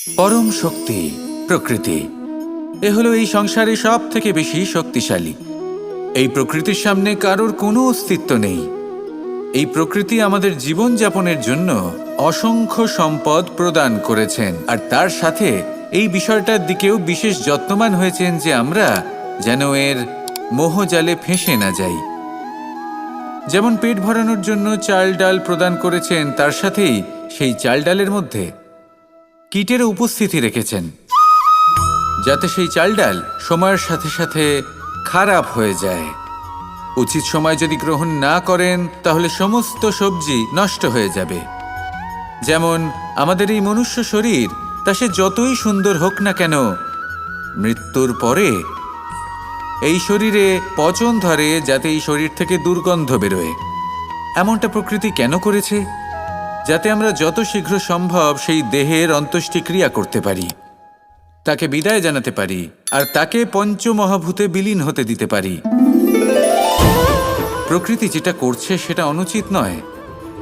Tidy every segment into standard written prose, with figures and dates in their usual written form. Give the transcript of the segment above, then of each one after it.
পরম শক্তি প্রকৃতি এ হলো এই সংসারে সব থেকে বেশি শক্তিশালী। এই প্রকৃতির সামনে কারোর কোনো অস্তিত্ব নেই। এই প্রকৃতি আমাদের জীবন যাপনের জন্য অসংখ্য সম্পদ প্রদান করেছেন, আর তার সাথে এই বিষয়টার দিকেও বিশেষ যত্নবান হয়েছেন যে আমরা যেন এর মোহজালে ফেঁসে না যাই। যেমন পেট ভরানোর জন্য চাল ডাল প্রদান করেছেন, তার সাথেই সেই চাল ডালের মধ্যে কীটের উপস্থিতি রেখেছেন, যাতে সেই চাল ডাল সময়ের সাথে সাথে খারাপ হয়ে যায়। উচিত সময় যদি গ্রহণ না করেন তাহলে সমস্ত সবজি নষ্ট হয়ে যাবে। যেমন আমাদের এই মনুষ্য শরীর, তা সে যতই সুন্দর হোক না কেন, মৃত্যুর পরে এই শরীরে পচন ধরে, যাতে এই শরীর থেকে দুর্গন্ধ বেরোয়। এমনটা প্রকৃতি কেন করেছে? যাতে আমরা যত শীঘ্র সম্ভব সেই দেহের অন্ত্যেষ্টিক্রিয়া করতে পারি, তাকে বিদায় জানাতে পারি, আর তাকে পঞ্চমহাভূতে বিলীন হতে দিতে পারি। প্রকৃতি যেটা করছে সেটা অনুচিত নয়।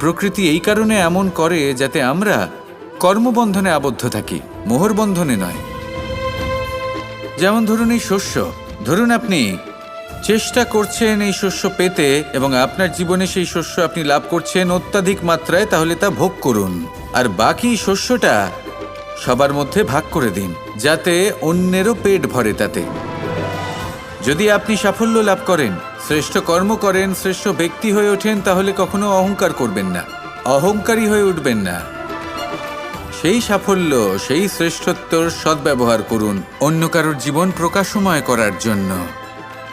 প্রকৃতি এই কারণে এমন করে যাতে আমরা কর্মবন্ধনে আবদ্ধ থাকি, মোহর বন্ধনে নয়। যেমন ধরুন এই শস্য, ধরুন আপনি চেষ্টা করছেন এই শস্য পেতে এবং আপনার জীবনে সেই শস্য আপনি লাভ করছেন অত্যাধিক মাত্রায়, তাহলে তা ভোগ করুন আর বাকি শস্যটা সবার মধ্যে ভাগ করে দিন, যাতে অন্যেরও পেট ভরে তাতে। যদি আপনি সাফল্য লাভ করেন, শ্রেষ্ঠ কর্ম করেন, শ্রেষ্ঠ ব্যক্তি হয়ে ওঠেন, তাহলে কখনো অহংকার করবেন না, অহংকারী হয়ে উঠবেন না। সেই সাফল্য, সেই শ্রেষ্ঠত্বর সদ্ব্যবহার করুন অন্য কারোর জীবন প্রকাশময় করার জন্য।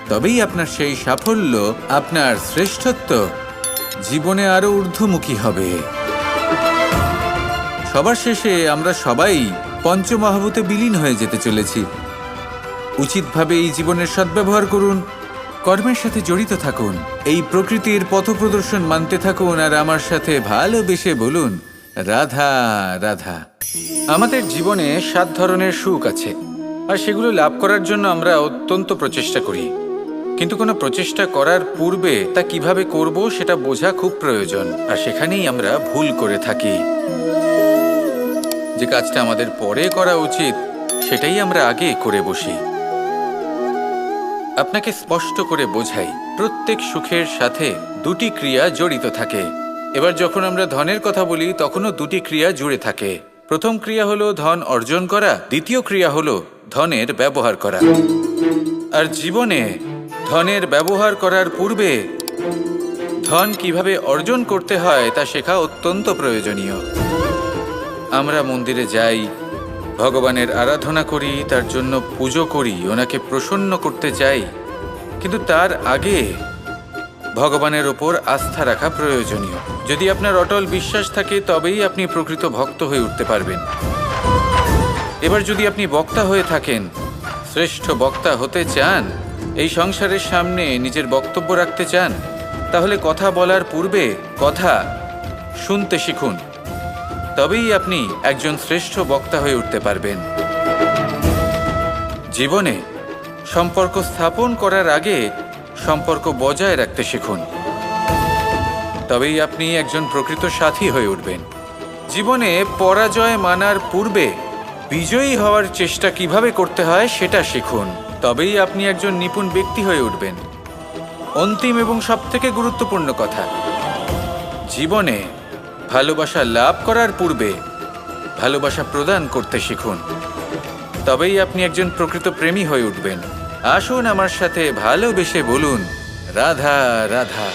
তবেই আপনার সেই সাফল্য, আপনার শ্রেষ্ঠত্ব জীবনে আরো ঊর্ধ্বমুখী হবে। সবার শেষে আমরা সবাই পঞ্চমহাভূতে বিলীন হয়ে যেতে চলেছি। উচিতভাবে এই জীবনের সদ্ব্যবহার করুন, কর্মের সাথে জড়িত থাকুন, এই প্রকৃতির পথপ্রদর্শন মানতে থাকুন, আর আমার সাথে ভালোবেসে বলুন, রাধা রাধা। আমাদের জীবনে 7 ধরনের সুখ আছে, আর সেগুলো লাভ করার জন্য আমরা অত্যন্ত প্রচেষ্টা করি। কিন্তু কোনো প্রচেষ্টা করার পূর্বে তা কিভাবে করব সেটা বোঝা খুব প্রয়োজন, আর সেখানেই আমরা ভুল করে থাকি। যে কাজটা আমাদের পরে করা উচিত সেটাই আমরা আগে করে বসি। আপনাকে স্পষ্ট করে বোঝাই, প্রত্যেক সুখের সাথে 2টি ক্রিয়া জড়িত থাকে। এবার যখন আমরা ধনের কথা বলি, তখনও 2টি ক্রিয়া জুড়ে থাকে। প্রথম ক্রিয়া হলো ধন অর্জন করা, দ্বিতীয় ক্রিয়া হলো ধনের ব্যবহার করা। আর জীবনে ধনের ব্যবহার করার পূর্বে ধন কিভাবে অর্জন করতে হয় তা শেখা অত্যন্ত প্রয়োজনীয়। আমরা মন্দিরে যাই, ভগবানের আরাধনা করি, তার জন্য পুজো করি, ওনাকে প্রসন্ন করতে চাই, কিন্তু তার আগে ভগবানের ওপর আস্থা রাখা প্রয়োজনীয়। যদি আপনার অটল বিশ্বাস থাকে, তবেই আপনি প্রকৃত ভক্ত হয়ে উঠতে পারবেন। এবার যদি আপনি বক্তা হয়ে থাকেন, শ্রেষ্ঠ বক্তা হতে চান, এই সংসারের সামনে নিজের বক্তব্য রাখতে চান, তাহলে কথা বলার পূর্বে কথা শুনতে শিখুন। তবেই আপনি একজন শ্রেষ্ঠ বক্তা হয়ে উঠতে পারবেন। জীবনে সম্পর্ক স্থাপন করার আগে সম্পর্ক বজায় রাখতে শিখুন। তবেই আপনি একজন প্রকৃত সাথী হয়ে উঠবেন। জীবনে পরাজয় মানার পূর্বে বিজয়ী হওয়ার চেষ্টা কিভাবে করতে হয় সেটা শিখুন। তবেই আপনি একজন নিপুণ ব্যক্তি হয়ে উঠবেন। অন্তিম এবং সবথেকে গুরুত্বপূর্ণ কথা, জীবনে ভালোবাসা লাভ করার পূর্বে ভালোবাসা প্রদান করতে শিখুন। তবেই আপনি একজন প্রকৃত প্রেমী হয়ে উঠবেন। আসুন আমার সাথে ভালোবেসে বলুন, রাধা রাধা।